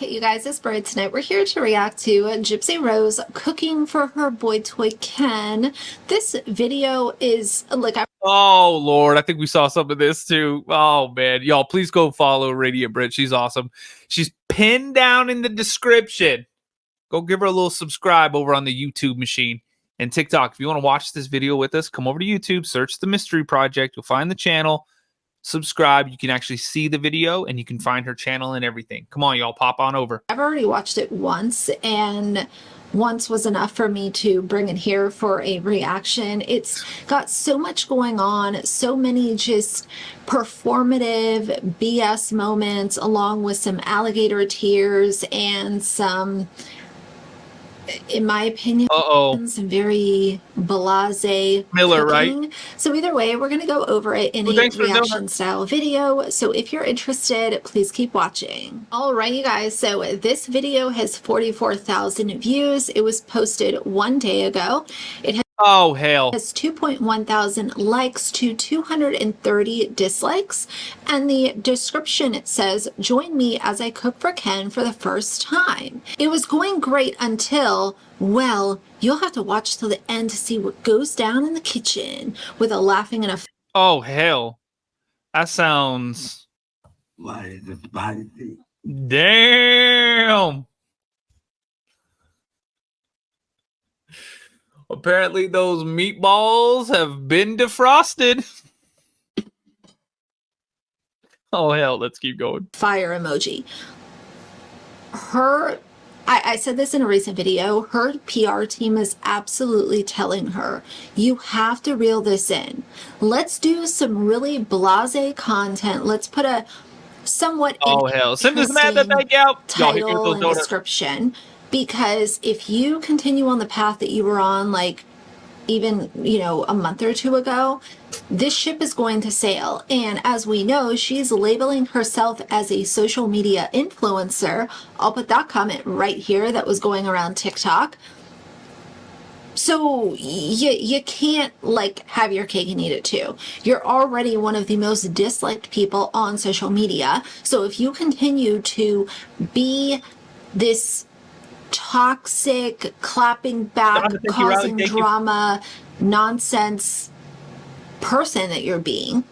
Okay, you guys, it's Bird. Tonight we're here to react to Gypsy Rose cooking for her boy toy Ken. This video is like Oh Lord, I think we saw some of this too. Oh man, y'all, please go follow Radiant Brit. She's awesome. She's pinned down in the description. Go give her a little subscribe over on the YouTube machine and TikTok. If you want to watch this video with us, come over to YouTube, search the Mystery Project. You'll find the channel. Subscribe. You can actually see the video and you can find her channel and everything. Come on, y'all, pop on over. I've already watched it once, and once was enough for me to bring it here for a reaction. It's got so much going on, so many just performative BS moments, along with some alligator tears and some, in my opinion, some very blasé Miller, cooking. right? So either way, we're going to go over it in a reaction style video. So if you're interested, please keep watching. All right, you guys. So this video has 44,000 views. It was posted 1 day ago. It has has 2.1 thousand likes to 230 dislikes, and the description, it says, "Join me as I cook for Ken for the first time." It was going great until, well, you'll have to watch till the end to see what goes down in the kitchen, with a laughing and a oh hell, that sounds damn. Apparently those meatballs have been defrosted. Oh, hell, let's keep going. Fire emoji. I said this in a recent video, her PR team is absolutely telling her, you have to reel this in. Let's do some really blasé content. Let's put a somewhat hell, send this man the thank you title and description. Because if you continue on the path that you were on, like even, a month or two ago, this ship is going to sail. And as we know, she's labeling herself as a social media influencer. I'll put that comment right here that was going around TikTok. So you can't have your cake and eat it too. You're already one of the most disliked people on social media. So if you continue to be this toxic, clapping back, causing drama, nonsense person that you're being,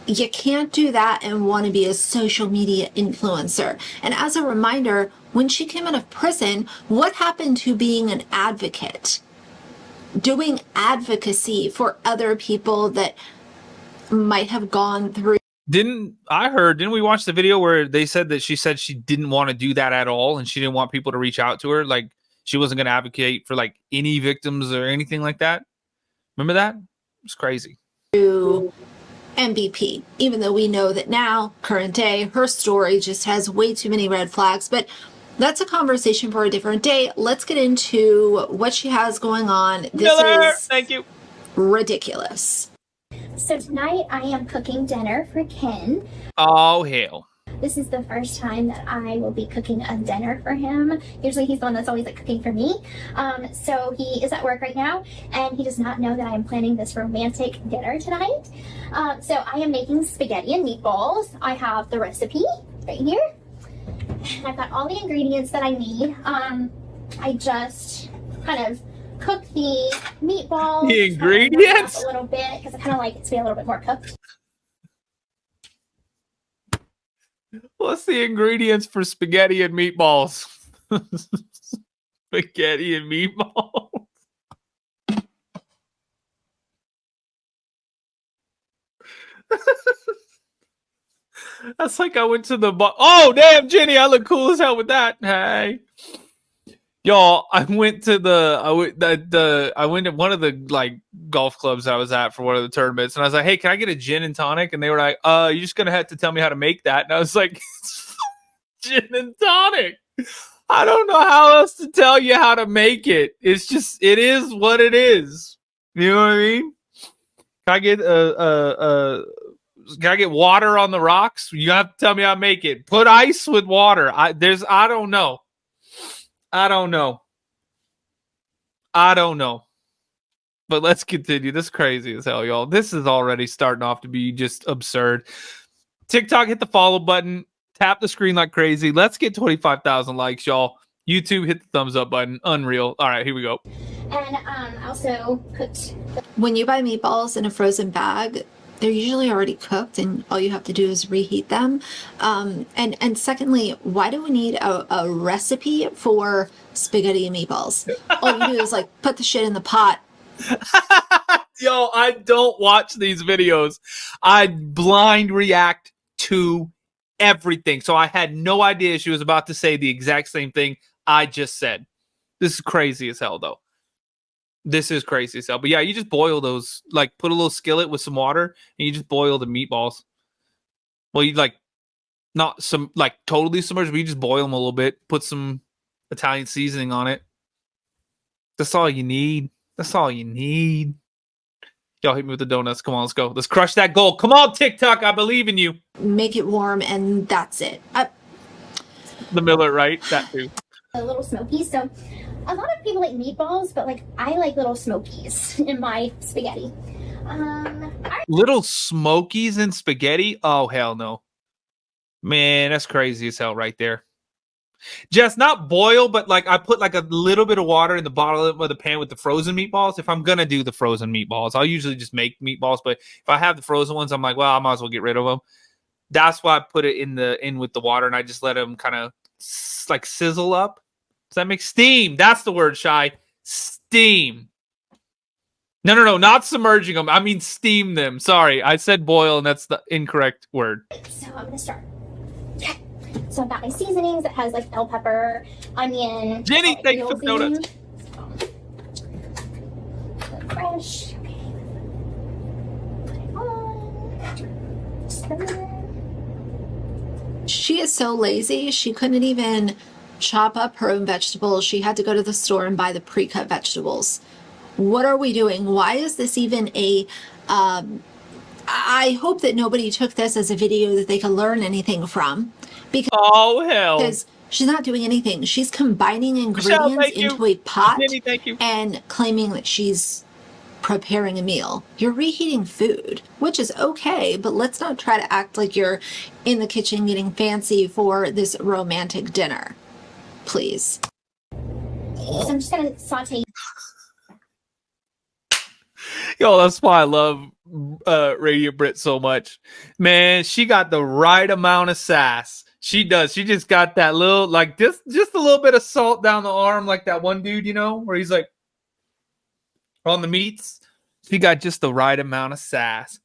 you can't do that and want to be a social media influencer. And as a reminder, when she came out of prison, what happened to being an advocate? Doing advocacy for other people that might have gone through. Didn't we watch the video where they said that she didn't want to do that at all, and she didn't want people to reach out to her, like she wasn't going to advocate for any victims or anything like that? Remember that? It's crazy. MVP, even though we know that now, current day, her story just has way too many red flags, but that's a conversation for a different day. Let's get into what she has going on. This is ridiculous. So tonight I am cooking dinner for Ken. Oh, hell. This is the first time that I will be cooking a dinner for him. Usually he's the one that's always cooking for me. So he is at work right now, and he does not know that I am planning this romantic dinner tonight. So I am making spaghetti and meatballs. I have the recipe right here. I've got all the ingredients that I need. I just kind of cook the meatballs. The ingredients? A little bit, because I kind of like it to be a little bit more cooked. What's the ingredients for spaghetti and meatballs? Spaghetti and meatballs. That's like I went to the oh damn, Jenny, I look cool as hell with that. Hey, y'all, I went to one of the golf clubs I was at for one of the tournaments, and I was like, hey, can I get a gin and tonic? And they were like, you're just gonna have to tell me how to make that. And I was like, gin and tonic. I don't know how else to tell you how to make it. It's just, it is what it is. You know what I mean? Can I get water on the rocks? You have to tell me how to make it. Put ice with water. I don't know. But let's continue. This is crazy as hell, y'all. This is already starting off to be just absurd. TikTok, hit the follow button. Tap the screen like crazy. Let's get 25,000 likes, y'all. YouTube, hit the thumbs up button. Unreal. All right, here we go. And also cooked. When you buy meatballs in a frozen bag, they're usually already cooked and all you have to do is reheat them. And secondly, why do we need a recipe for spaghetti and meatballs? All you do is like put the shit in the pot. Yo, I don't watch these videos. I blind react to everything. So I had no idea she was about to say the exact same thing I just said. This is crazy as hell, though. This is crazy as hell. But yeah, you just boil those, like put a little skillet with some water and you just boil the meatballs. Well, you like not some like totally submerged, but you just boil them a little bit, put some Italian seasoning on it. That's all you need. That's all you need. Y'all hit me with the donuts. Come on, let's go. Let's crush that goal. Come on, TikTok. I believe in you. Make it warm and that's it. The Miller, right? That too. A little smokies. So a lot of people like meatballs, but like I like little smokies in my spaghetti. Little smokies in spaghetti? Oh, hell no. Man, that's crazy as hell right there. Just not boil, but like I put like a little bit of water in the bottom of the pan with the frozen meatballs. If I'm going to do the frozen meatballs, I'll usually just make meatballs. But if I have the frozen ones, I'm like, well, I might as well get rid of them. That's why I put it in with the water and I just let them kind of like sizzle up. Does that make steam? That's the word, Shy. Steam. No, not submerging them. I mean steam them. Sorry, I said boil and that's the incorrect word. So I'm gonna start. Okay. So I've got my seasonings that has like bell pepper, onion. Jenny, thank you for the donuts. Fresh. Okay. Put it on. Stir. She is so lazy. She couldn't even chop up her own vegetables. She had to go to the store and buy the pre-cut vegetables. What are we doing? Why is this even a I hope that nobody took this as a video that they could learn anything from, because she's not doing anything. She's combining ingredients into a pot and claiming that she's preparing a meal. You're reheating food, which is okay, but let's not try to act like you're in the kitchen getting fancy for this romantic dinner. Please. So I'm just gonna saute. Yo, that's why I love Radio Brit so much. Man, she got the right amount of sass. She does. She just got that little, like, just a little bit of salt down the arm, like that one dude, you know, where he's like on the meats. She got just the right amount of sass.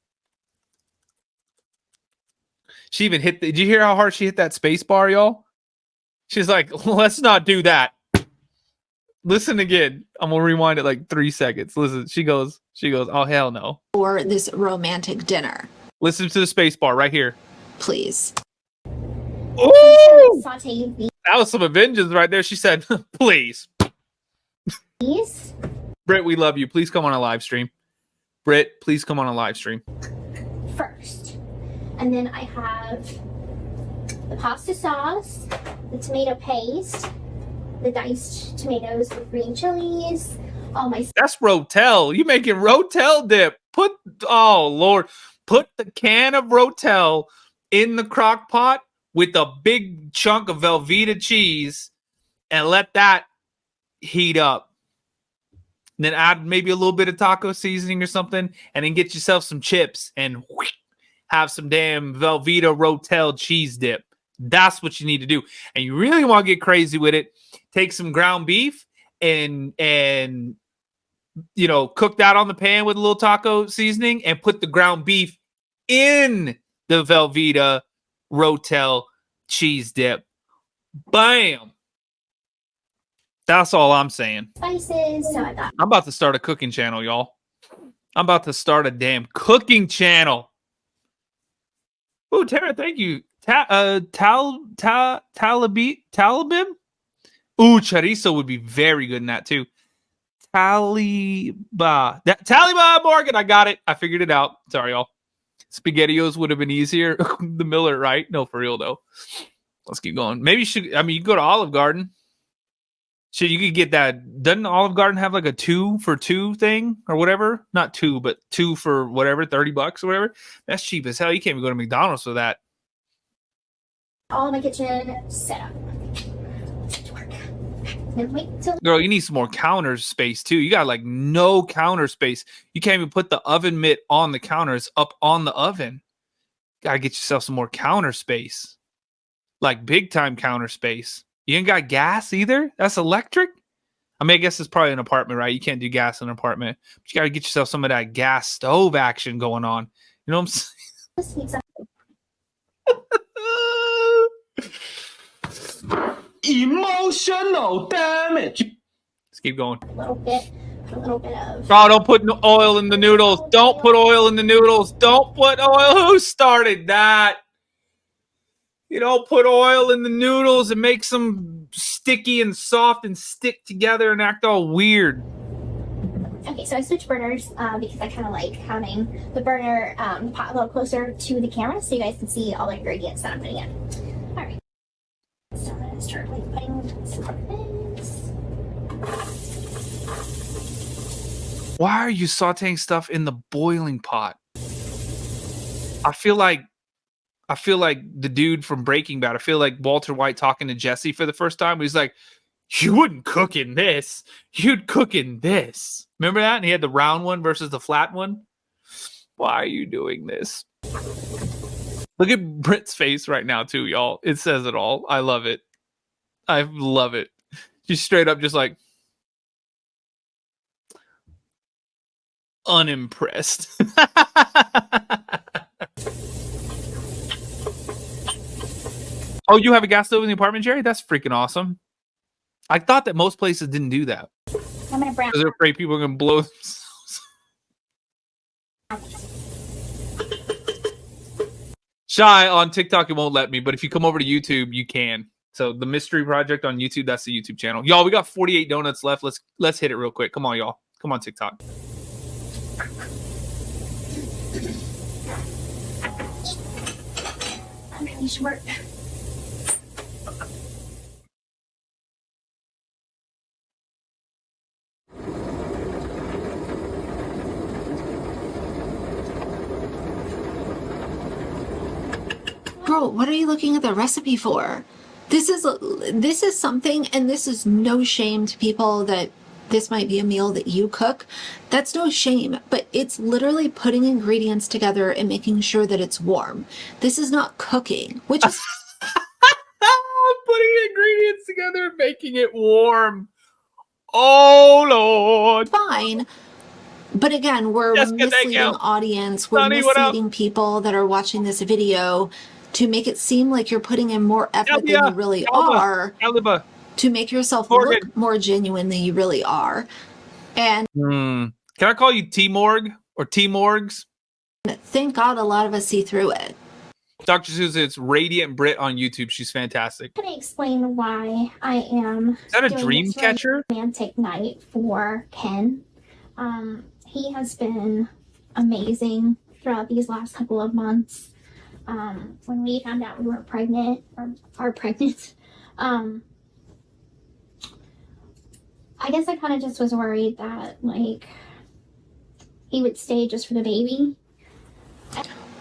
She even hit did you hear how hard she hit that space bar, y'all? She's like, let's not do that. Listen again. I'm gonna rewind it like 3 seconds. Listen, she goes, oh hell no. For this romantic dinner. Listen to the space bar right here. Please. Ooh! That was some vengeance right there. She said, please. Please? Britt, we love you. Please come on a live stream. Britt, please come on a live stream. First. And then I have the pasta sauce, the tomato paste, the diced tomatoes with green chilies, all my... That's Rotel. You making Rotel dip. Oh Lord. Put the can of Rotel in the crock pot with a big chunk of Velveeta cheese and let that heat up. And then add maybe a little bit of taco seasoning or something, and then get yourself some chips and have some damn Velveeta Rotel cheese dip. That's what you need to do. And you really want to get crazy with it. Take some ground beef and you know, cook that on the pan with a little taco seasoning and put the ground beef in the Velveeta Rotel cheese dip. Bam. That's all I'm saying. Spices. So I got... I'm about to start a cooking channel, y'all. I'm about to start a damn cooking channel. Oh, Tara, thank you. Talabim? Ooh, chorizo would be very good in that too. Taliba Morgan, I got it. I figured it out. Sorry, y'all. SpaghettiOs would have been easier. The Miller, right? No, for real though. Let's keep going. Maybe you should. I mean, you can go to Olive Garden. Shit, you could get that. Doesn't Olive Garden have like a 2 for 2 thing or whatever? Not 2, but 2 for whatever, $30 or whatever. That's cheap as hell. You can't even go to McDonald's for that. all my kitchen set up. To work. And wait till Girl, you need some more counter space too. You got like no counter space. You can't even put the oven mitt on the counter. It's up on the oven. Gotta get yourself some more counter space. Like big time counter space. You ain't got gas either? That's electric? I mean, I guess it's probably an apartment, right? You can't do gas in an apartment. But you gotta get yourself some of that gas stove action going on. You know what I'm saying? this needs a Emotional damage. Let's keep going. little bit of Oh, don't put no oil in the noodles. Don't put oil in the noodles. Don't put oil. Who started that? You don't put oil in the noodles. It makes them sticky and soft and stick together and act all weird. Okay, so I switched burners because I kind of like having the burner the pot a little closer to the camera so you guys can see all the ingredients that I'm putting in. All right. So I'm going to start like putting some condiments. Why are you sauteing stuff in the boiling pot? I feel like the dude from Breaking Bad. I feel like Walter White talking to Jesse for the first time. He's like, you wouldn't cook in this. You'd cook in this. Remember that? And he had the round one versus the flat one. Why are you doing this? Look at Britt's face right now, too, y'all. It says it all. I love it. I love it. She's straight up just like unimpressed. Oh, you have a gas stove in the apartment, Jerry? That's freaking awesome. I thought that most places didn't do that. I'm going to brown. Because they're afraid people are going to blow themselves. Shy, on TikTok, it won't let me. But if you come over to YouTube, you can. So the Mystery Project on YouTube, that's the YouTube channel. Y'all, we got 48 donuts left. Let's hit it real quick. Come on, y'all. Come on, TikTok. I'm really short. Girl, what are you looking at the recipe for? This is something, and this is no shame to people that this might be a meal that you cook. That's no shame, but it's literally putting ingredients together and making sure that it's warm. This is not cooking, which is putting ingredients together and making it warm. Oh, Lord. fine. But again, we're Jessica, thank misleading you. audience. We're Sonny, what up? misleading people that are watching this video to make it seem like you're putting in more effort than you really are, Aliba. to make yourself Morgan. look more genuine than you really are. And Can I call you T-Morg or T-Morgs? thank God a lot of us see through it. Dr. Susan, it's Radiant Brit on YouTube. She's fantastic. I'm going to explain why I am Is that a doing dream this catcher? romantic night for Ken. He has been amazing throughout these last couple of months. When we found out we were pregnant or are pregnant, I guess I kind of just was worried that like he would stay just for the baby.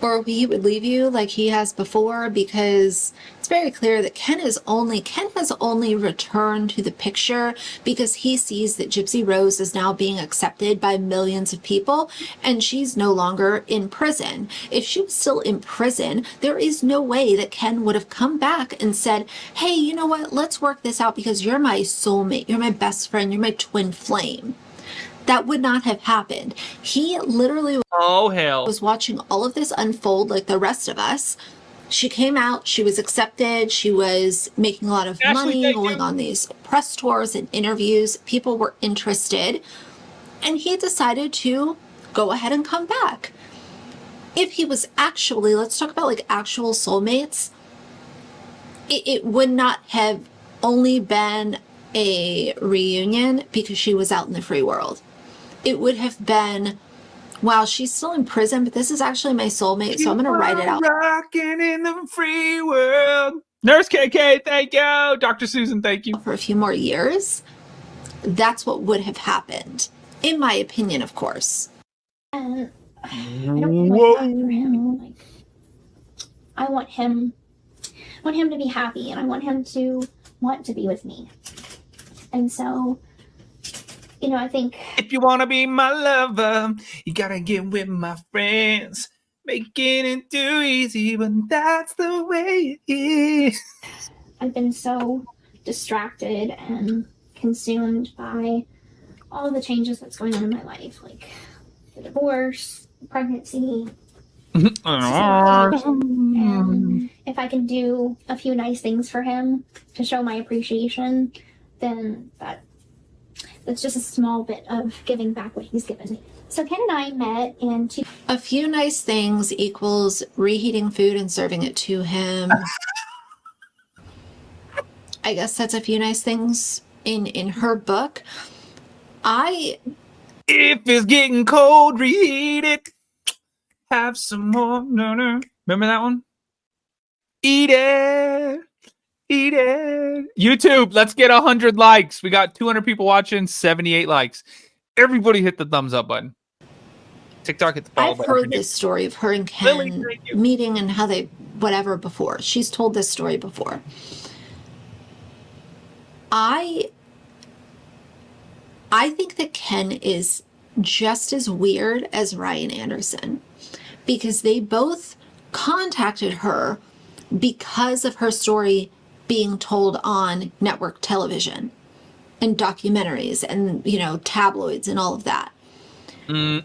Or he would leave you like he has before, because it's very clear that Ken has only returned to the picture because he sees that Gypsy Rose is now being accepted by millions of people and she's no longer in prison. If she was still in prison, there is no way that Ken would have come back and said, hey, you know what, let's work this out because you're my soulmate, you're my best friend, you're my twin flame. That would not have happened. He literally was watching all of this unfold like the rest of us. She came out, she was accepted, she was making a lot of money, going on these press tours and interviews. People were interested. And he decided to go ahead and come back. If he was actually, let's talk about like actual soulmates, it would not have only been a reunion because she was out in the free world. It would have been, wow, she's still in prison, but this is actually my soulmate, so I'm going to write it out. Rocking in the free world. Nurse KK, thank you. Dr. Susan, thank you. For a few more years. That's what would have happened, in my opinion, of course. And I don't want that for him. Like, I want him want him to be happy, and I want him to want to be with me. And so, I think if you want to be my lover, you got to get with my friends. Making it too easy, but that's the way it is. I've been so distracted and consumed by all the changes that's going on in my life, like the divorce, pregnancy, and if I can do a few nice things for him to show my appreciation, then that's just a small bit of giving back what he's given me. So Ken and I met in A few nice things equals reheating food and serving it to him. I guess that's a few nice things in her book. If it's getting cold, reheat it. Have some more. No. Remember that one? Eat it. Eat it. YouTube, let's get 100 likes. We got 200 people watching, 78 likes. Everybody hit the thumbs up button. TikTok, hit the follow button. I've heard this story of her and Ken meeting and how they whatever before. She's told this story before. I think that Ken is just as weird as Ryan Anderson, because they both contacted her because of her story being told on network television and documentaries and, tabloids and all of that. I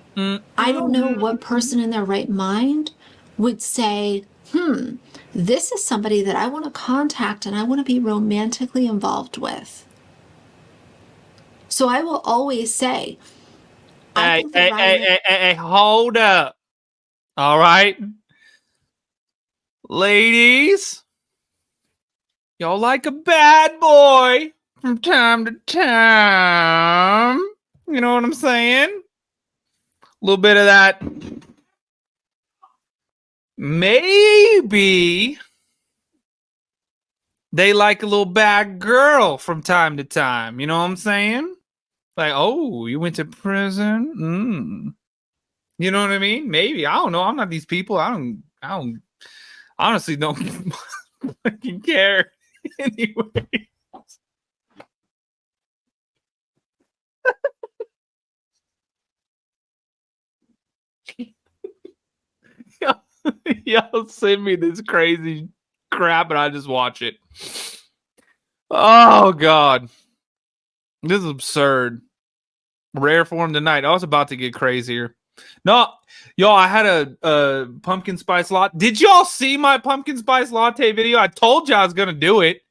don't know what person in their right mind would say, this is somebody that I want to contact and I want to be romantically involved with. So I will always say, Hey, hold up. All right. Ladies, y'all like a bad boy from time to time. You know what I'm saying? A little bit of that. Maybe they like a little bad girl from time to time. You know what I'm saying? Like, oh, you went to prison? You know what I mean? Maybe. I don't know. I'm not these people. I don't honestly don't fucking care anyway. Y'all send me this crazy crap and I just watch it. Oh God. This is absurd. Rare form tonight. I was about to get crazier. No, y'all, I had a pumpkin spice latte. Did y'all see my pumpkin spice latte video? I told you I was gonna do it.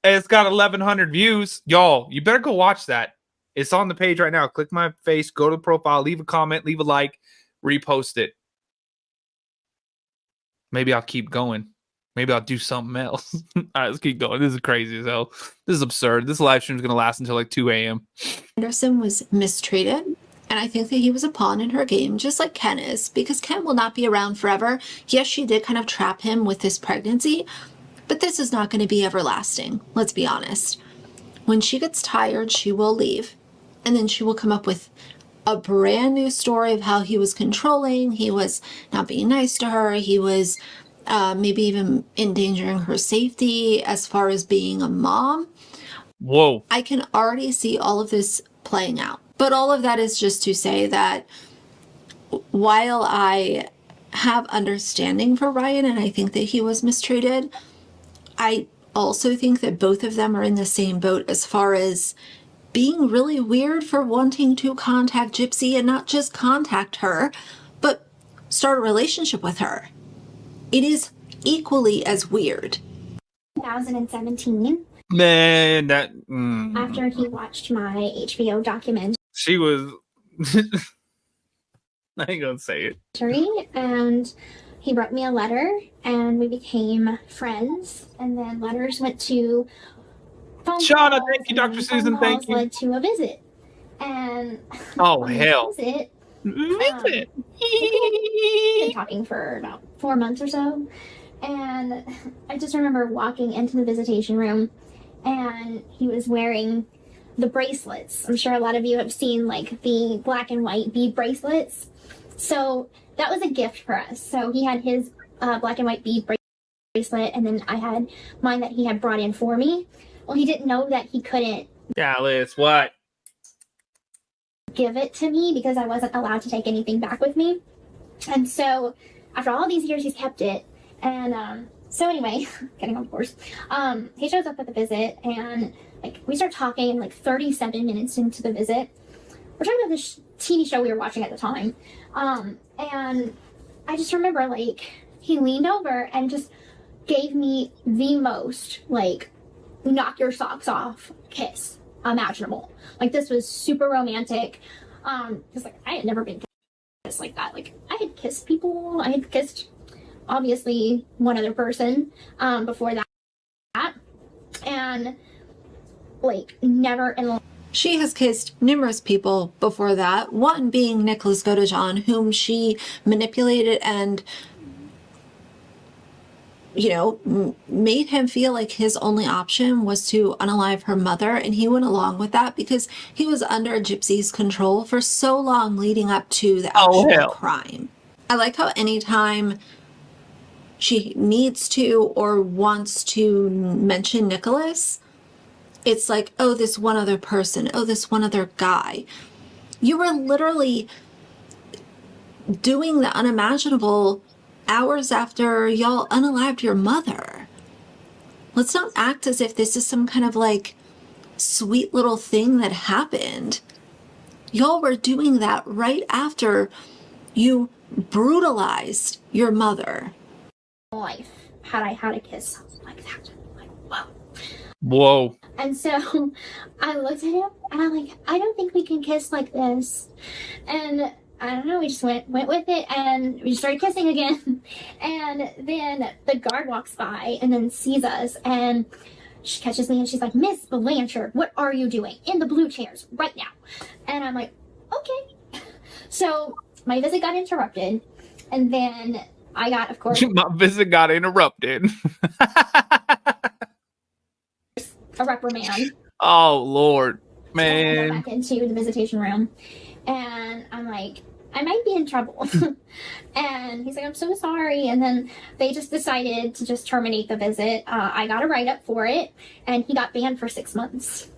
It's got 1,100 views. Y'all, you better go watch that. It's on the page right now. Click my face, go to the profile, leave a comment, leave a like, repost it. Maybe I'll keep going. Maybe I'll do something else. All right, let's keep going. This is crazy as hell. This is absurd. This live stream is going to last until like 2 a.m. Anderson was mistreated, and I think that he was a pawn in her game, just like Ken is, because Ken will not be around forever. Yes, she did kind of trap him with this pregnancy, but this is not going to be everlasting. Let's be honest. When she gets tired, she will leave, and then she will come up with a brand new story of how he was controlling, he was not being nice to her, he was maybe even endangering her safety as far as being a mom. Whoa. I can already see all of this playing out. But all of that is just to say that while I have understanding for Ryan and I think that he was mistreated, I also think that both of them are in the same boat as far as being really weird for wanting to contact Gypsy and not just contact her, but start a relationship with her. It is equally as weird. 2017. Man, that... After he watched my HBO documentary. She was... I ain't gonna say it. And he wrote me a letter, and we became friends. And then letters went to phone Shauna, calls, thank you. Dr. Susan, phone thank calls you. led to a visit. And Oh, on the hell. Visit, Visit. we've been talking for about 4 months or so. And I just remember walking into the visitation room, and he was wearing the bracelets. I'm sure a lot of you have seen like the black and white bead bracelets. So that was a gift for us. So he had his black and white bead bracelet, and then I had mine that he had brought in for me. Well, he didn't know that he couldn't Dallas, what? give it to me because I wasn't allowed to take anything back with me. And so after all these years, he's kept it. And so anyway, getting on course, he shows up at the visit, and like we start talking, and like 37 minutes into the visit, we're talking about this TV show we were watching at the time. And I just remember like he leaned over and just gave me the most like knock your socks off kiss imaginable. Like this was super romantic. Because like I had never been kissed like that. Like I had kissed people. I had kissed obviously one other person before that. And like never in She has kissed numerous people before that, one being Nicholas Godejohn, whom she manipulated and, you know, made him feel like his only option was to unalive her mother, and he went along with that because he was under Gypsy's control for so long leading up to the actual crime. I like how anytime she needs to or wants to mention Nicholas, it's like, oh, this one other person, oh, this one other guy. You were literally doing the unimaginable hours after y'all unalived your mother. Let's not act as if this is some kind of like sweet little thing that happened. Y'all were doing that right after you brutalized your mother. life had I had a kiss like that. Like, whoa. Whoa. And so I looked at him and I'm like, I don't think we can kiss like this. And I don't know, we just went with it, and we started kissing again. And then the guard walks by and then sees us, and she catches me and she's like, Miss Blanchard, what are you doing in the blue chairs right now? And I'm like, okay. So my visit got interrupted, and then I got, of course, My visit got interrupted. a reprimand. Oh, Lord. So I go Man. back into the visitation room, and I'm like, I might be in trouble. And he's like, I'm so sorry. And then they just decided to just terminate the visit. I got a write-up for it, and he got banned for 6 months.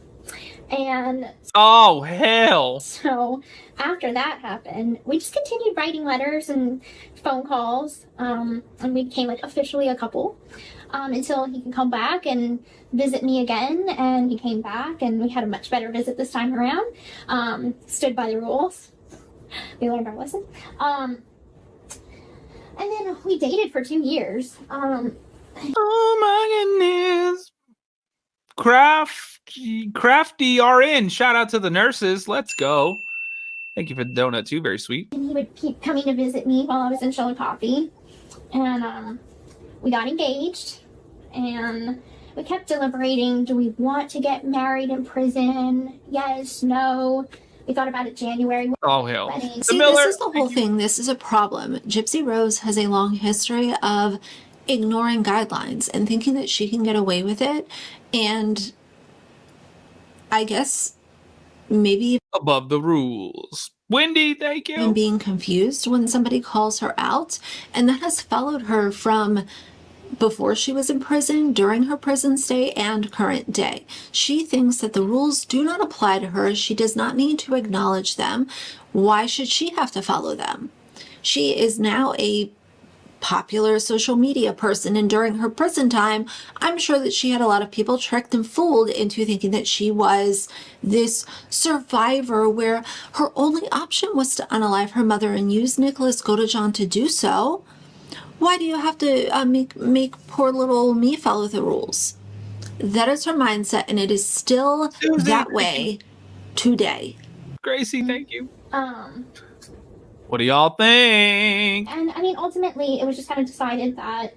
And Oh, hell. so after that happened, we just continued writing letters and phone calls, and we became like officially a couple, until he could come back and visit me again. And he came back, and we had a much better visit this time around. Stood by the rules. We learned our lesson. And then we dated for 2 years. Oh, my goodness. Crafty RN. Shout out to the nurses. Let's go. Thank you for the donut, too. Very sweet. And he would keep coming to visit me while I was in Chillicothe. And we got engaged. And we kept deliberating. Do we want to get married in prison? Yes, no. We thought about it January. Oh, hell. Wedding. See, Miller, this is the whole thing. This is a problem. Gypsy Rose has a long history of ignoring guidelines and thinking that she can get away with it. And I guess maybe above the rules. Wendy, thank you. even being confused when somebody calls her out. And that has followed her from before she was in prison, during her prison stay, and current day. She thinks that the rules do not apply to her. She does not need to acknowledge them. Why should she have to follow them? She is now a popular social media person, and during her prison time, I'm sure that she had a lot of people tricked and fooled into thinking that she was this survivor where her only option was to unalive her mother and use Nicholas Godejohn to do so. Why do you have to make poor little me follow the rules? That is her mindset, and it is still that way today. Gracie, thank you. What do y'all think? And I mean, ultimately, it was just kind of decided that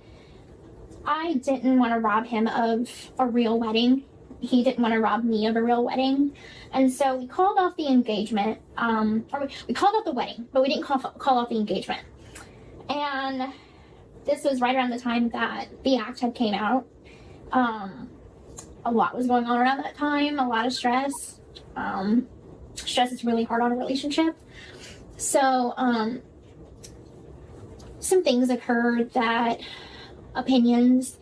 I didn't want to rob him of a real wedding. He didn't want to rob me of a real wedding. And so we called off the engagement. Or we called off the wedding, but we didn't call off the engagement. And this was right around the time that the act had came out. A lot was going on around that time, a lot of stress. Stress is really hard on a relationship. So some things occurred that opinions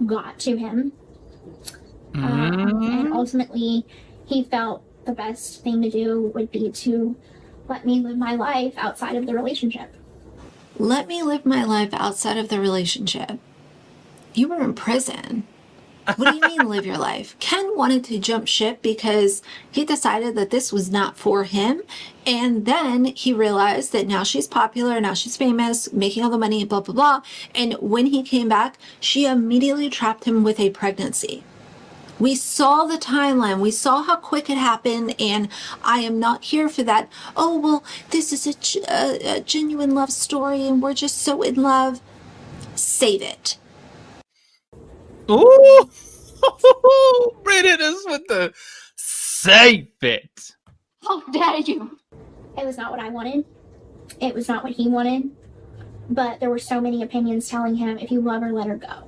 got to him. And ultimately, he felt the best thing to do would be to let me live my life outside of the relationship. Let me live my life outside of the relationship. You were in prison. What do you mean live your life? Ken wanted to jump ship because he decided that this was not for him. And then he realized that now she's popular, now she's famous, making all the money, blah, blah, blah. And when he came back, she immediately trapped him with a pregnancy. We saw the timeline. We saw how quick it happened, and I am not here for that. Oh, well, this is a genuine love story, and we're just so in love. Save it. Ooh, Brennan is with the save it. How dare you? It was not what I wanted. It was not what he wanted. But there were so many opinions telling him, if you love her, let her go.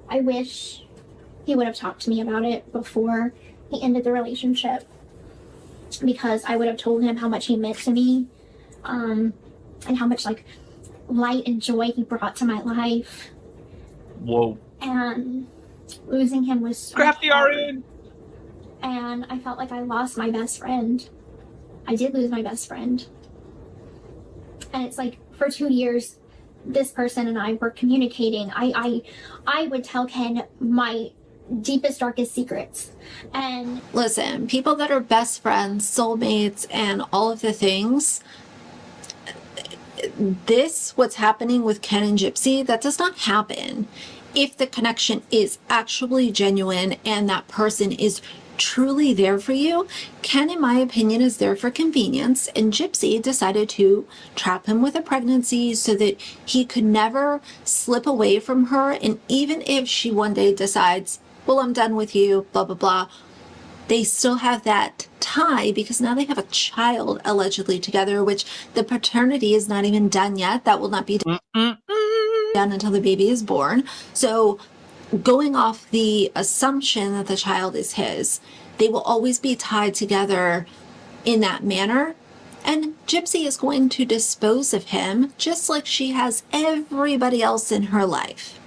I wish he would have talked to me about it before he ended the relationship, because I would have told him how much he meant to me, and how much like light and joy he brought to my life. Whoa. And losing him was so Crafty hard. RN. And I felt like I lost my best friend. I did lose my best friend. And it's like for 2 years, this person and I were communicating. I would tell Ken my deepest, darkest secrets. And listen, people that are best friends, soulmates, and all of the things, what's happening with Ken and Gypsy, that does not happen if the connection is actually genuine and that person is truly there for you. Ken, in my opinion, is there for convenience, and Gypsy decided to trap him with a pregnancy so that he could never slip away from her. And even if she one day decides, well, I'm done with you, blah, blah, blah, they still have that tie because now they have a child allegedly together, which the paternity is not even done yet. That will not be done until the baby is born. So going off the assumption that the child is his, they will always be tied together in that manner. And Gypsy is going to dispose of him just like she has everybody else in her life.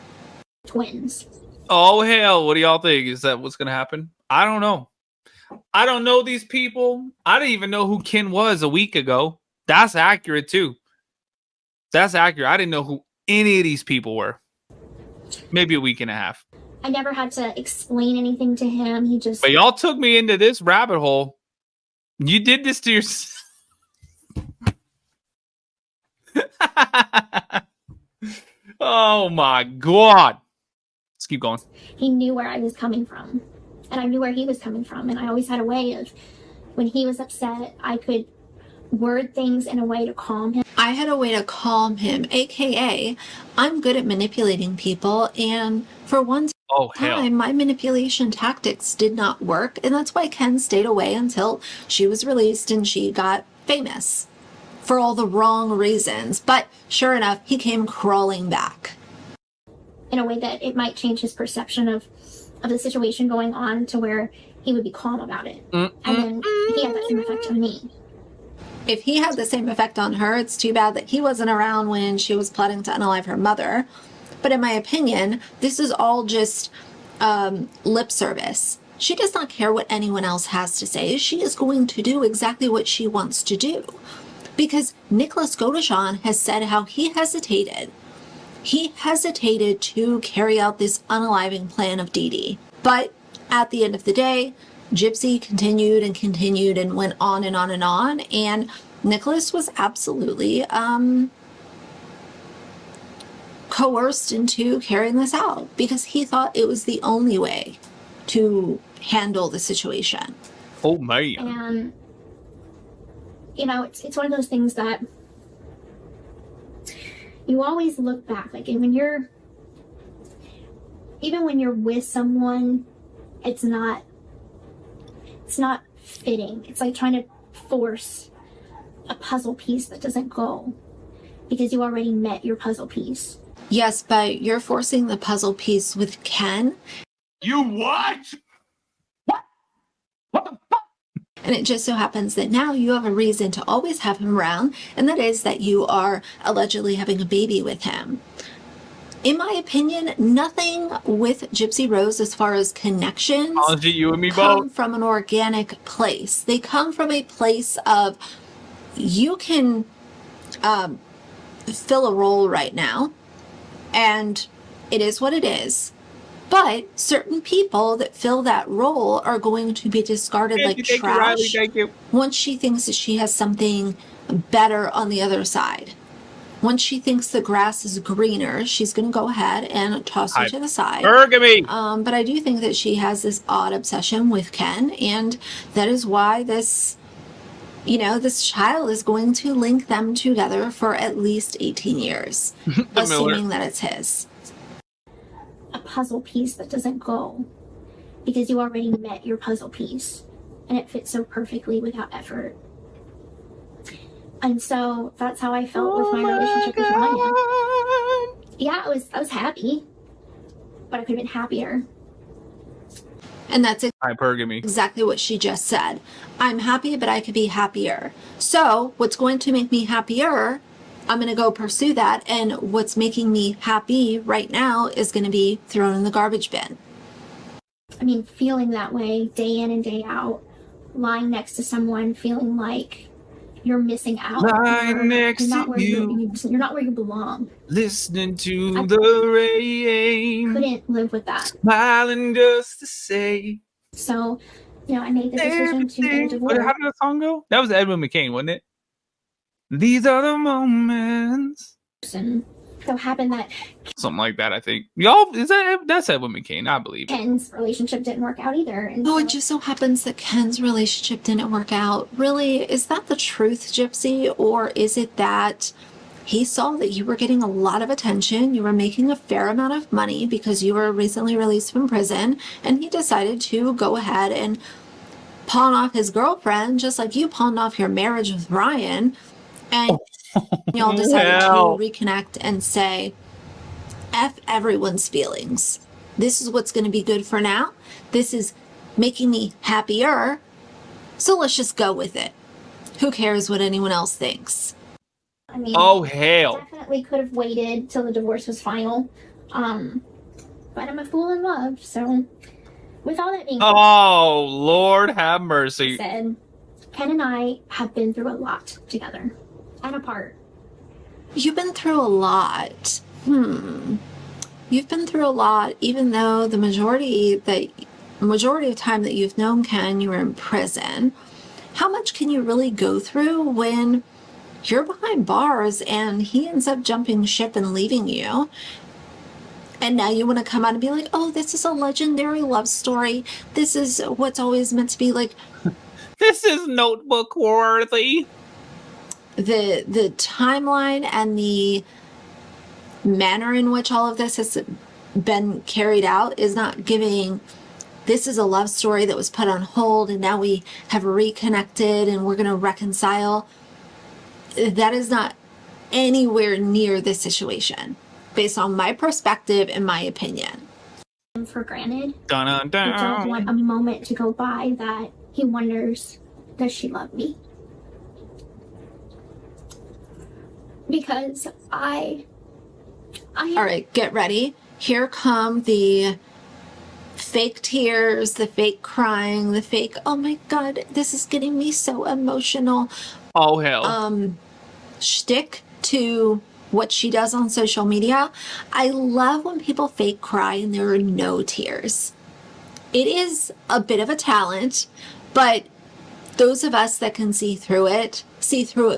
twins. Oh, hell. What do y'all think? Is that what's going to happen? I don't know. I don't know these people. I didn't even know who Ken was a week ago. That's accurate, too. That's accurate. I didn't know who any of these people were. Maybe a week and a half. I never had to explain anything to him. He just... But y'all took me into this rabbit hole. You did this to yourself. Oh, my God. Let's keep going. He knew where I was coming from, and I knew where he was coming from, and I always had a way of, when he was upset, I could word things in a way to calm him. I had a way to calm him, aka I'm good at manipulating people, and for one time my manipulation tactics did not work, and that's why Ken stayed away until she was released and she got famous for all the wrong reasons. But sure enough, he came crawling back. In a way that it might change his perception of the situation going on to where he would be calm about it. And then he had that same effect on me. If he had the same effect on her, it's too bad that he wasn't around when she was plotting to unalive her mother. But in my opinion, this is all just lip service. She does not care what anyone else has to say. She is going to do exactly what she wants to do. Because Nicholas Godeshan has said how he hesitated. He hesitated to carry out this unaliving plan of Dee Dee. But at the end of the day, Gypsy continued and went on and on and on. And Nicholas was absolutely coerced into carrying this out because he thought it was the only way to handle the situation. Oh, man. And, you know, it's one of those things that you always look back, like even when you're with someone, it's not fitting. It's like trying to force a puzzle piece that doesn't go because you already met your puzzle piece. Yes, but you're forcing the puzzle piece with Ken. You what? What? What the fuck? And it just so happens that now you have a reason to always have him around, and that is that you are allegedly having a baby with him. In my opinion, nothing with Gypsy Rose as far as connections Honestly, you and me come both. from an organic place. They come from a place of you can fill a role right now, and it is what it is. But certain people that fill that role are going to be discarded like Thank you, Riley. trash Thank you. once she thinks that she has something better on the other side. Once she thinks the grass is greener, she's going to go ahead and toss you to the side. Burgamy. But I do think that she has this odd obsession with Ken, and that is why this child is going to link them together for at least 18 years, assuming that it's his. A puzzle piece that doesn't go because you already met your puzzle piece and it fits so perfectly without effort. And so that's how I felt with my relationship with Ryan. Yeah, I was happy, but I could have been happier. And that's Hypergamy. exactly what she just said. I'm happy, but I could be happier. So what's going to make me happier, I'm going to go pursue that. And what's making me happy right now is going to be thrown in the garbage bin. I mean, feeling that way day in and day out, lying next to someone, feeling like you're missing out. Lying next to you. You're not where you belong. Listening to the rain. Couldn't live with that. Smiling just to say. So, I made the decision to get a divorce. How did that song go? That was Edwin McCain, wasn't it? These are the moments. And so happened that Something like that, I think. Y'all, that's Edwin McCain, I believe. Ken's relationship didn't work out either. And Oh, it just so happens that Ken's relationship didn't work out. Really, is that the truth, Gypsy? Or is it that he saw that you were getting a lot of attention, you were making a fair amount of money because you were recently released from prison, and he decided to go ahead and pawn off his girlfriend, just like you pawned off your marriage with Ryan, and y'all decided to reconnect and say, F everyone's feelings. This is what's going to be good for now. This is making me happier. So let's just go with it. Who cares what anyone else thinks? I mean, oh, hell. Definitely could have waited till the divorce was final. But I'm a fool in love, so with all that being Oh, Lord have mercy. said, Ken and I have been through a lot together and apart. You've been through a lot. You've been through a lot, even though the majority of time that you've known Ken, you were in prison. How much can you really go through when you're behind bars and he ends up jumping ship and leaving you? And now you want to come out and be like, oh, this is a legendary love story. This is what's always meant to be like. This is notebook worthy. The timeline and the manner in which all of this has been carried out is not giving. This is a love story that was put on hold and now we have reconnected and we're going to reconcile. That is not anywhere near this situation, based on my perspective and my opinion. For granted. Dun, I don't want a moment to go by that he wonders, does she love me? Because I All right, get ready. Here come the fake tears, the fake crying, the fake, oh my God, this is getting me so emotional. Oh, hell. Shtick to what she does on social media. I love when people fake cry and there are no tears. It is a bit of a talent, but those of us that can see through it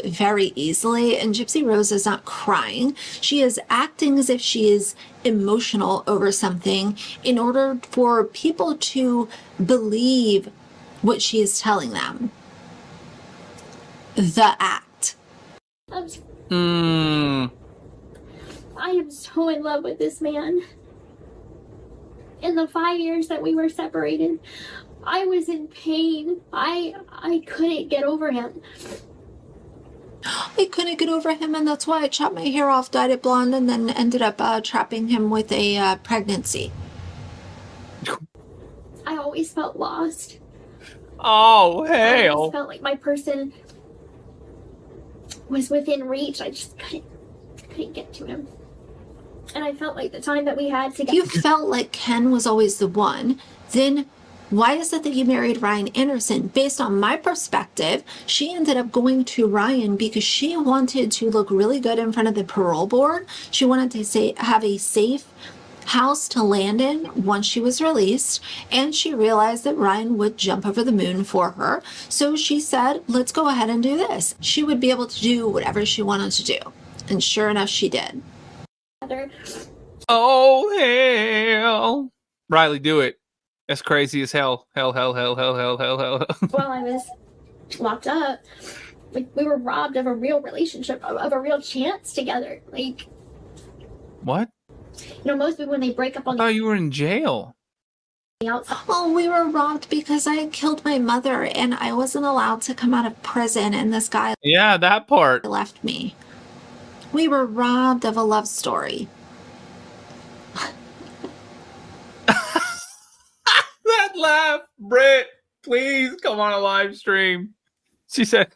very easily. And Gypsy Rose is not crying. She is acting as if she is emotional over something in order for people to believe what she is telling them. The act. I am so in love with this man. In the 5 years that we were separated, I was in pain. I couldn't get over him. I couldn't get over him, and that's why I chopped my hair off, dyed it blonde, and then ended up trapping him with a pregnancy. I always felt lost. Oh, I hell. just felt like my person was within reach. I just couldn't get to him. And I felt like the time that we had together. You felt like Ken was always the one. Then why is it that you married Ryan Anderson? Based on my perspective, she ended up going to Ryan because she wanted to look really good in front of the parole board. She wanted to have a safe house to land in once she was released, and she realized that Ryan would jump over the moon for her. So she said, let's go ahead and do this. She would be able to do whatever she wanted to do. And sure enough, she did. Oh, hell. Riley, do it. That's crazy as hell. Hell. While I was locked up, like, we were robbed of a real relationship, of a real chance together. Like, What? you know, most people when they break up on I thought you were in jail. the outside, Oh, we were robbed because I had killed my mother and I wasn't allowed to come out of prison, and this guy Yeah, that part. left me. We were robbed of a love story. That laugh, Britt. Please come on a live stream. She said,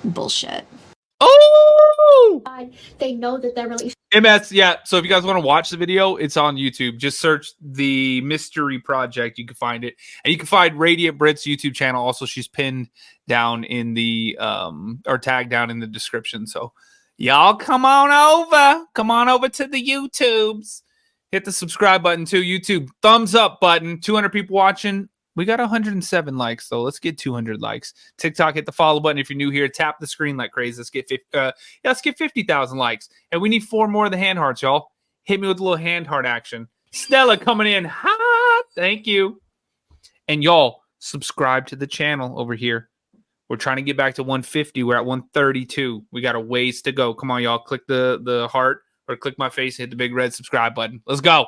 Bullshit. oh! they know that their relationship MS, yeah. So if you guys want to watch the video, it's on YouTube. Just search the Mystery Project. You can find it. And you can find Radiant Brit's YouTube channel. Also, she's pinned down in the, or tagged down in the description. So y'all come on over. Come on over to the YouTubes. Hit the subscribe button too. YouTube thumbs up button. 200 people watching. We got 107 likes, so let's get 200 likes. TikTok, hit the follow button if you're new here. Tap the screen like crazy. Let's get 50,000 likes. And we need 4 more of the hand hearts, y'all. Hit me with a little hand heart action. Stella coming in hot. Thank you. And y'all, subscribe to the channel over here. We're trying to get back to 150. We're at 132. We got a ways to go. Come on, y'all. Click the heart or click my face and hit the big red subscribe button. Let's go.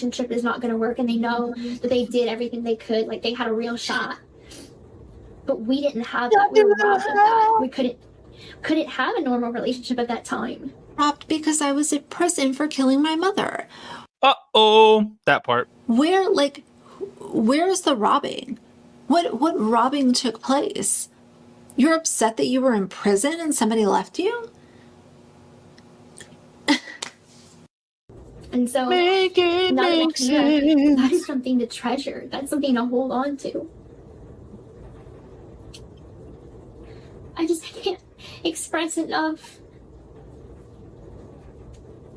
is not going to work, and they know that they did everything they could. Like, they had a real shot, but we didn't have that. We were robbed of that. We couldn't have a normal relationship at that time. Robbed because I was in prison for killing my mother. Uh-oh. That part. Where's the robbing? What robbing took place? You're upset that you were in prison and somebody left you? And so Make it now that make I'm here, that sense. is something to treasure. That's something to hold on to. I just can't express enough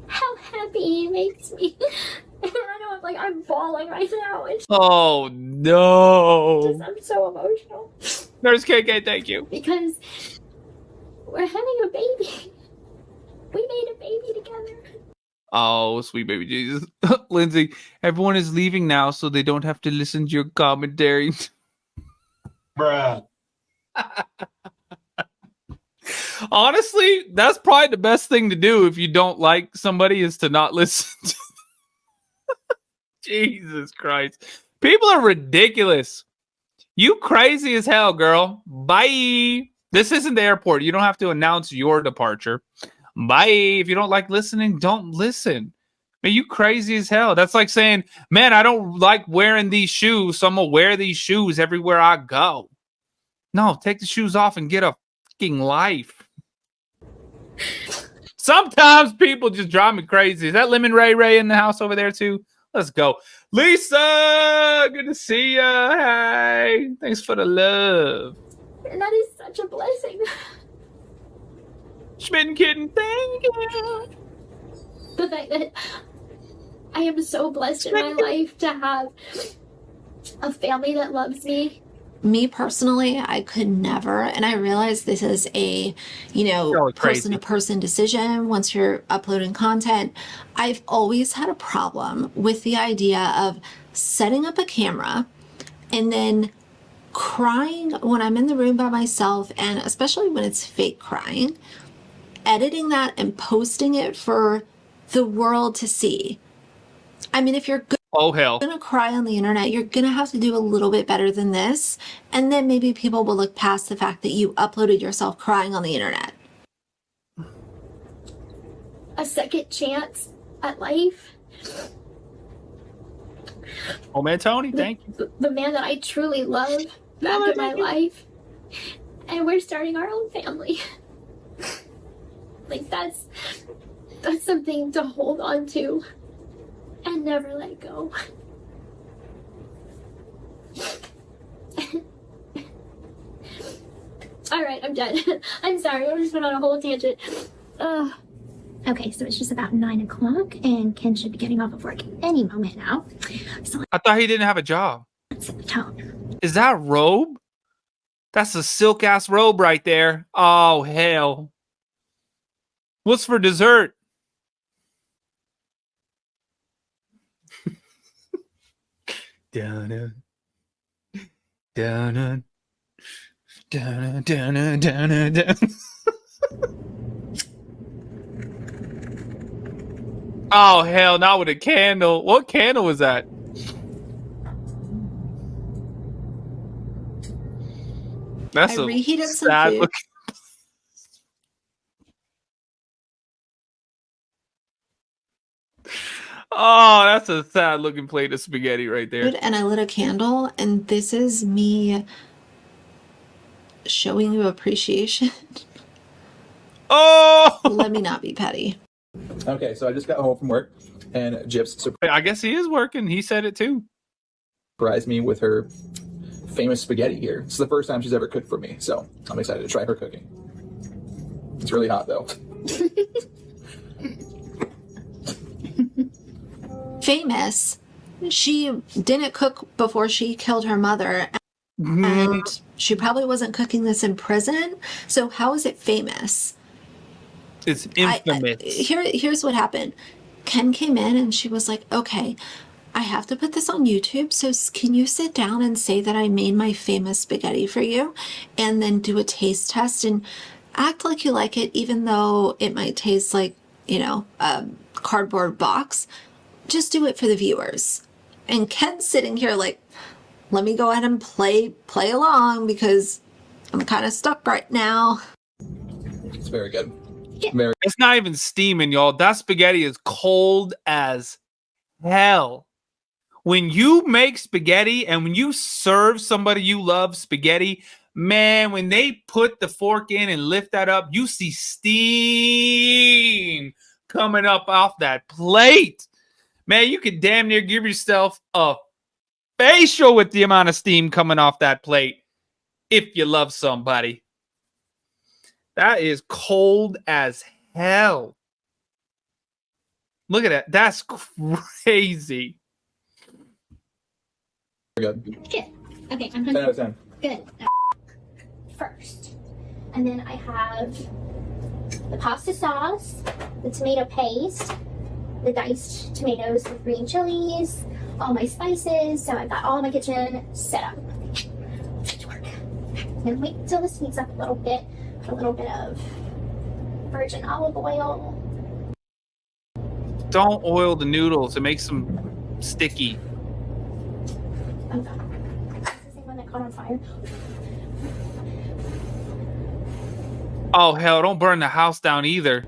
how happy it makes me. And I know I'm bawling right now. It's Oh, no. I'm so emotional Nurse KK, thank you. because we're having a baby. We made a baby together. Oh, sweet baby Jesus. Lindsay, everyone is leaving now so they don't have to listen to your commentary. Bruh. Honestly, that's probably the best thing to do if you don't like somebody is to not listen to Jesus Christ. People are ridiculous. You crazy as hell, girl. Bye. This isn't the airport. You don't have to announce your departure. Bye. If you don't like listening, don't listen. Man, you crazy as hell. That's like saying, man, I don't like wearing these shoes, so I'm going to wear these shoes everywhere I go. No, take the shoes off and get a fucking life. Sometimes people just drive me crazy. Is that Lemon Ray in the house over there too? Let's go. Lisa, good to see ya. Hey, thanks for the love. And that is such a blessing. Schmitten kitten, thank you. The fact that I am so blessed in my life to have a family that loves me. Me personally, I could never, and I realize this is a, Really crazy. person-to-person decision once you're uploading content. I've always had a problem with the idea of setting up a camera and then crying when I'm in the room by myself, and especially when it's fake crying, editing that and posting it for the world to see. I mean, if you're Oh, hell. gonna cry on the internet, you're gonna have to do a little bit better than this, and then maybe people will look past the fact that you uploaded yourself crying on the internet. A second chance at life. Oh man, Tony, thank you. The man that I truly love back in my life. And we're starting our own family. Like that's something to hold on to and never let go. All right, I'm done. I'm sorry, I just went on a whole tangent. Okay, so it's just about 9 o'clock, and Ken should be getting off of work any moment now. So I thought he didn't have a job. let's set the tone. Is that a robe? That's a silk ass robe right there. Oh hell. What's for dessert? Down, down, down, down, down, down. Oh hell, not with a candle. What candle was that? That's I a reheated some sad food. looking. Oh, that's a sad looking plate of spaghetti right there. And I lit a candle, and this is me showing you appreciation. Oh, Let me not be petty. Okay, so I just got home from work, and Gypsy I guess he is working. He said it too. surprised me with her famous spaghetti here. It's the first time she's ever cooked for me, so I'm excited to try her cooking. It's really hot, though. Famous. She didn't cook before she killed her mother, and she probably wasn't cooking this in prison. So how is it famous? It's infamous. Here's what happened. Ken came in and she was like, okay, I have to put this on YouTube. So can you sit down and say that I made my famous spaghetti for you, and then do a taste test and act like you like it, even though it might taste like, a cardboard box. Just do it for the viewers. And Ken's sitting here like, let me go ahead and play along because I'm kind of stuck right now. It's very good. It's not even steaming, y'all. That spaghetti is cold as hell. When you make spaghetti and when you serve somebody you love spaghetti, man, when they put the fork in and lift that up, you see steam coming up off that plate. Man, you could damn near give yourself a facial with the amount of steam coming off that plate if you love somebody. That is cold as hell. Look at that. That's crazy. Very good. Good. Okay, I'm 10 out of 10. good. First. And then I have the pasta sauce, the tomato paste, the diced tomatoes with green chilies, all my spices. So I've got all my kitchen set up. Let's get to work. And wait till this heats up a little bit. Put a little bit of virgin olive oil. Don't oil the noodles. It makes them sticky. Oh god. Is this the same one that caught on fire? Oh, hell. Don't burn the house down either.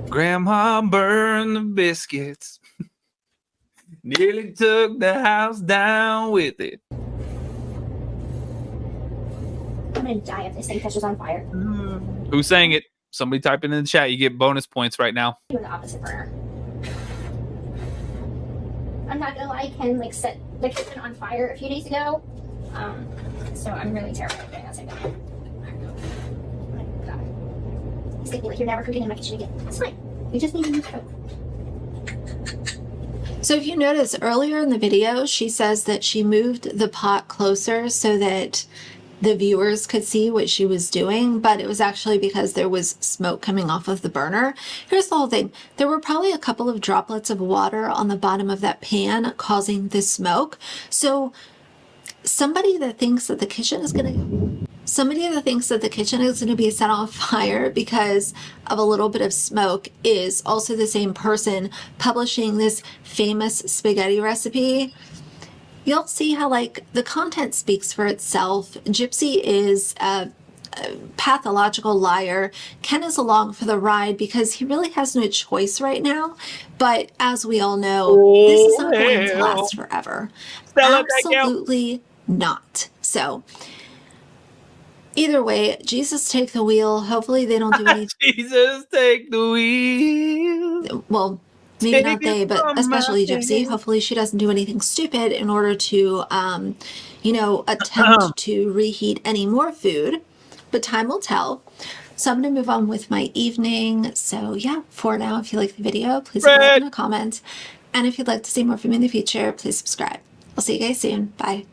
Grandma burned the biscuits. Nearly took the house down with it. I'm gonna die if this thing catches on fire. Who's saying it? Somebody type it in the chat. You get bonus points right now. Doing the opposite burner. I'm not gonna lie, Ken set the kitchen on fire a few days ago. So I'm really terrified of doing that same thing. He's gonna be like, you're never cooking in my kitchen again. That's fine. You just need a new cook. So if you notice earlier in the video, she says that she moved the pot closer so that the viewers could see what she was doing, but it was actually because there was smoke coming off of the burner. Here's the whole thing. There were probably a couple of droplets of water on the bottom of that pan causing the smoke. So somebody that thinks that the kitchen is going to be set on fire because of a little bit of smoke is also the same person publishing this famous spaghetti recipe. You'll see how the content speaks for itself. Gypsy is a pathological liar. Ken is along for the ride because he really has no choice right now. But as we all know, this is not going to last forever. Absolutely not. So either way, Jesus take the wheel. Hopefully they don't do anything. Jesus take the wheel. Well, maybe Take not they, it but from especially my Gypsy. hand. Hopefully she doesn't do anything stupid in order to, attempt to reheat any more food. But time will tell. So I'm going to move on with my evening. So yeah, for now, if you like the video, please leave a like and a comment. And if you'd like to see more from me in the future, please subscribe. I'll see you guys soon. Bye.